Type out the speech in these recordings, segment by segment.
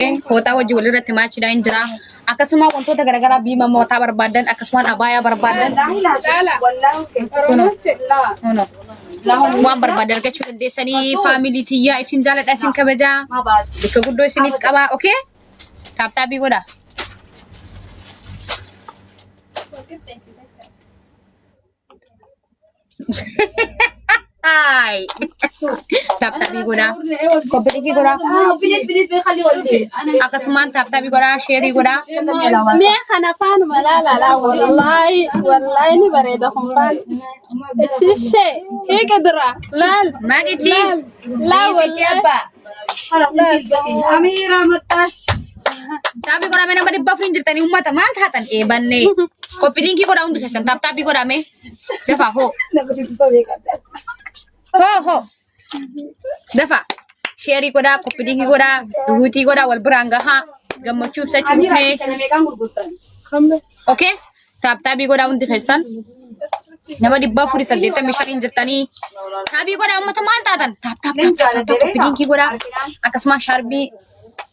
Kota wajib boleh reti macam dah indra. Akasuma untuk gara-gara bima mau tabar badan, akasuma abaya berbadan. No. Mau berbadan ke cuman desa ni family tiya isin jalan isin kebaja. Jika gudo isin apa, okay? Tapi goda. Hai. Tapi goda. Kopi ki goda. Please خلي ولدي Akasman tapi goda share goda. ما خنا فان لا والله إني بريدكم فان الشيء هيك درا لا Magiti. لا والله خلاص بس أميرة متاش Tapi goda me nama di buffering jertani umat man thatan e banne. Kopi linki goda untuk kesan tapi goda me. Dafa ho. Ho. Dafa. Share goda kopi linki goda duhuti goda wal berangga ha. Gamma chup sa chup ne. Okay? Tapi goda untuk kesan. Nama di buffering sadeta mishakin jertani. Tapi goda umat man thatan. Tap kopi linki goda. Akasma sharbi.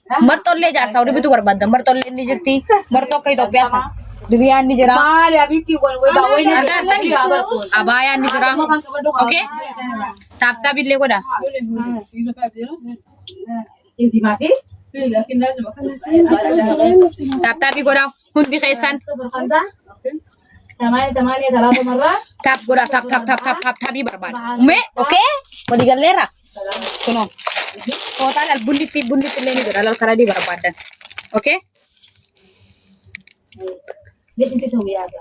Mertolle jar sauri betul berbadan mertolle ni jerti mertok kai to biasa durian ni jera ما لي أبيتي وين agar tadi abaya ni jera okay tap bille goda أنت ما في لكن لازم tap goda hundi khaisan خمسة ثمانية 3 مرات tap goda tap berbad me okay bodi galera kuno total al bundi leni jera al karadi berbadan okay ليش أنت تسوي هذا؟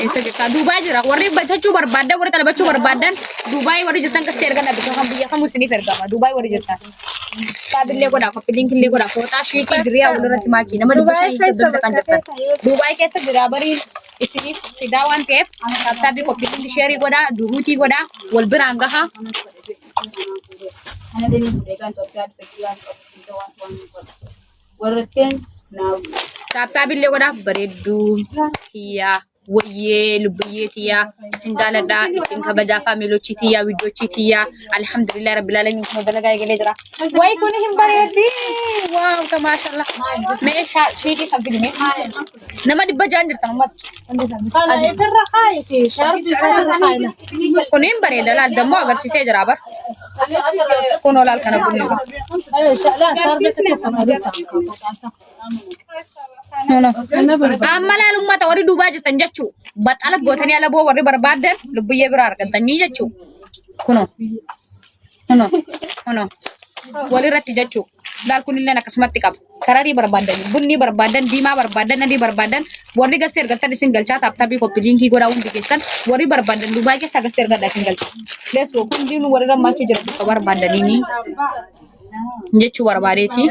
esa jeta Dubai jera warri baca cubar badan warri tala baca cubar badan Dubai warri jeta ka share kan abis kam biya kamu sini fergama Dubai warri jeta tabille goda ko pidin kille goda ko ta shi ki diriya ulurati machi nama Dubai kan jeta Dubai kaisa dira bari isini sidawan tep tapi ko pidin share goda duhuti goda wal biranga ha أنا دني بديكان توفيات فكيان وركن ناو tabille goda baredu hiya waye lubiye tiya sindala da isin kabaja family chitiya video chitiya alhamdulillah rabbil alamin ko dalaga gele jara way kuni him baredi wow ta mashallah me shiki kam filme nama dibba jandir tamat أنا يفرق هاي في شربي صار خاينة kuni him bareda la dammo agar sise jara bar kono lal kana bunne لا شربي تكفى no amma la lumma ta wari duba jitan jaccu bat ala gotani ala bo wari barbadan lubiye birar kan tanni jaccu kuno wali ratti jaccu dal kunille na kasmatti kab karari barbadan bunni barbadan dima barbadan nadi barbadan wali gaster gatta di single chat tapi ko linki gora undi kesan wari barbadan duba ke sagaster gada single let's go kun dinu wari ramma ci jara ko barbadan ini jaccu barbareti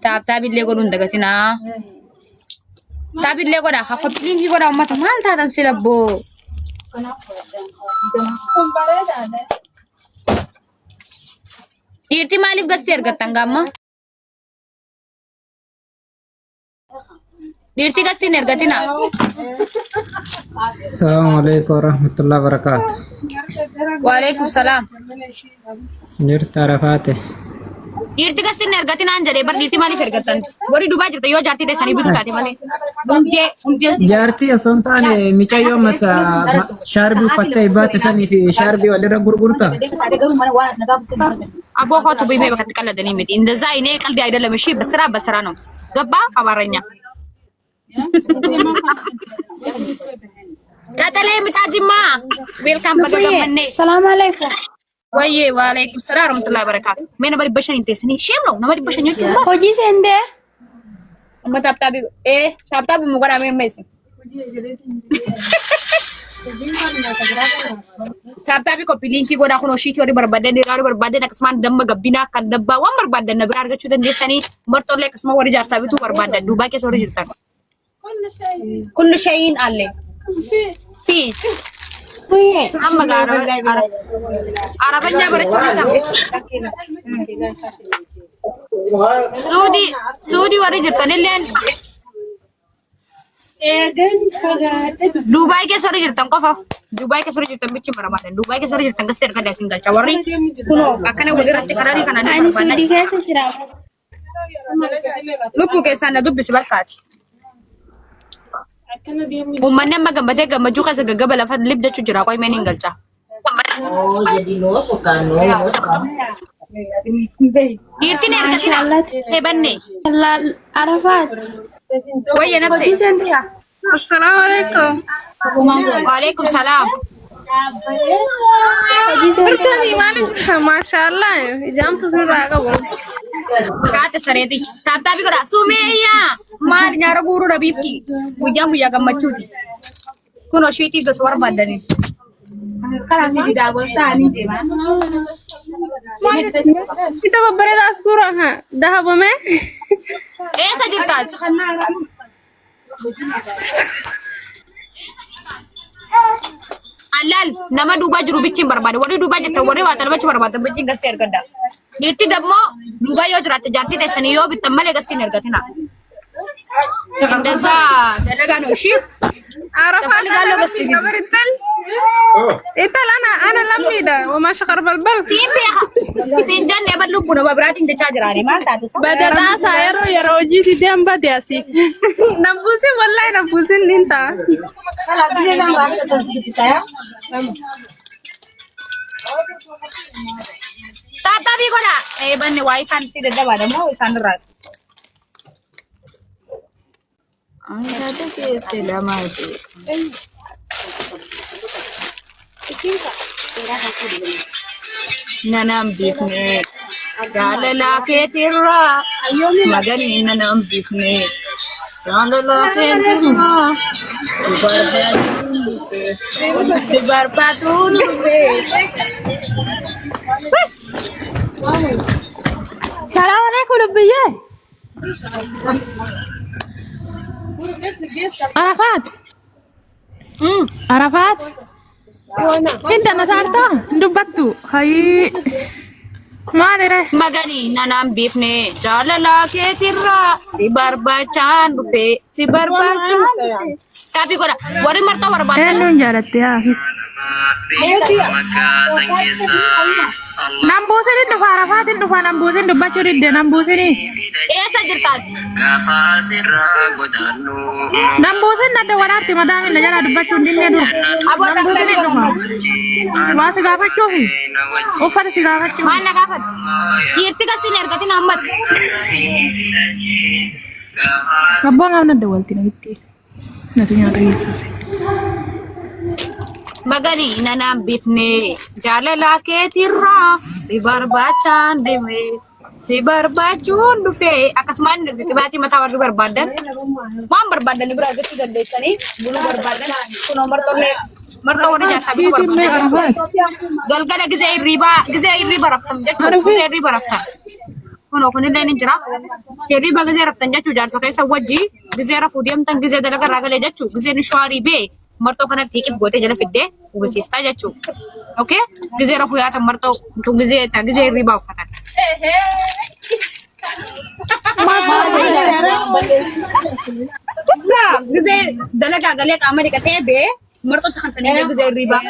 tapi le gorun daga tina tapi le gora ha ko linki gora mata man ta dan silabbo irti malif gaster gatangama irti gastin ergatina Assalamualaikum warahmatullahi wabarakatuh. walaikum salam Jirta Rafate. irti gastin ergatina anjare bar irti malif ergatan gori duba jirta yo jarti de sani bidu tati male unje Jarti asontane micayo masa sharbi fatta ibata sani fi sharbi walira gurgurta. abo ko to bibe bakat kala dani mit እንደዛ አይኔ ቀልድ አይደለም እሺ በስራ ነው ገባ አባረኛ ቀጠለ ምጫጅማ ዌልካም በገገመኔ السلام عليكم ወይ ወአለይኩም ሰላም ወራህመቱላሂ ወበረካቱ ምን ነበር በሸኝ እንተስኒ ሼም ነው ነበር በሸኝ هوجي سنده መታብታቢ ታብታቢ ሙገራ መመስ ታብታቢ ኮፒ ሊንኪ ጎዳ ሆኖ ሺቲ ወዲ በርባደን ዲራሪ በርባደን አክስማን ደም ገቢና ከደባ ወን በርባደን ነበር አርገቹ እንደሰኒ መርጦ ላይ ከስማ ወዲ ጃርሳቢቱ በርባደን ዱባቄ ሶሪ ጅርታ كل شيء عليه في أما عربية بريتوني سودي ورجل تنيلين دبي كيس ورجل تنقفه Dubai keessa jirtan bichi barbaadan. Dubai keessa jirtan gas erga dasin galcha. Warri kuno akkana walirratti karari kana ni Ani barbaadan. suudii keessa jira. Lubbuu keessaan na dubbisi bakkaati. Uummanni amma gammadee gammachuu keessa gaggaba lafa libdachuu jira. Qoy meen hin galcha. Oh, jadi nusu kan, nusu kan. Dhiirtiin ergatina. Eebanne. Arafaat. Wayya nafse. Assalamualaikum. Waalaikum salaam. Berkali mana? Masya Allah. Jam tu sudah kamu. Kaate sareeti. Taataabii godha. Sumeeyyaa. Maal nyaara guuruu dhabiibti. Guyyaan guyyaa gammachuuti. Kun oshiitii gosa barbaadanii. Kana si bidaa gosta ani deeman. Kita beberapa asgura ha. Dah apa me? Eessa jirtaat? Allal nama Dubai jiru bichi barbaade. Warri Dubai jettan warri waa talbachi barbaadan bichi gastii ergadda. Dhiirti dammoo Dubai yoo jiraatte jaartii teessanii yoo bittan malee gastii hin ergatina. Indasa dalagaan oshi. Arafat Sekali kalau pasti gitu. kabar ital. Ital ana lamida wa ma shaqar balbal. Simpi ya. Sindan ne ballu kuna babiratin da chajirani mal ta sa. Badata sayaro yaro jiti demba diasi. Nambusi wallahi nambusin ninta. Kalau dia yang bahasa tadi saya. Tata bi kona. Banne wifi si da bada mo sanrat. Anda tu ke selamat. Nanam bifne. Jalala ke tirra. Magani nanam bifne. Jalala ke tirra. Sibar patul. Assalamualaikum lebih. Arafat. Arafat. Inta nasarta dubbatu. Hai. Maalire? Magani nanam bifne. Jalala ke tirra. Sibar bacaan dufe. Sibar bacaan. Tapi kora, wari marta warbadan. Eenyuun jaalatte yaa? Nambuusin dhufa Arafaatin dhufa nambuusin dubbachuu didde nambuusini. Eessa jirtaat? Nambuusin adda waraabti madaami na jala dubbachuu dinne dura. Aboo Nambuusin dhufa. Waa si gaafachuufi. Uffata si gaafachuu. Maal na gaafat? Dhiirti gastiin ergatin hammat. Abbaan qaamna adda walti nagitti. Natu nyaata geessuuse. Magani nanam bifne. Jalala ke tirra. Si barbachaan deme. Si barbaachuun dhufe. Akkasumaan dhibaatii mataa warri barbaadan. Waan barbaadan bira argachuu dandeessanii. Buna barbaadan. Kunoo martoo warri jaasaa bituu barbaadan. Galgala gizee irriiba raftan jechuudha. Gizee irriiba raftan. Kunoo kunillee ni jira. Irriiba gizee raftan jechuu jaarsa keessa wajji gizee rafuu deemtan gizee dalaga irraa galee jechuu gizee ni shawaarii bee martoo kanatti hiiqif gootee jala fiddee hubisiistaa jechuu. Okay? Gizee rafuu yaatan martoo gizee irriibaa uffatan. Gizee dalagaa galee qaama dhiqatee bee martoo kan tanee gizee irriibaa.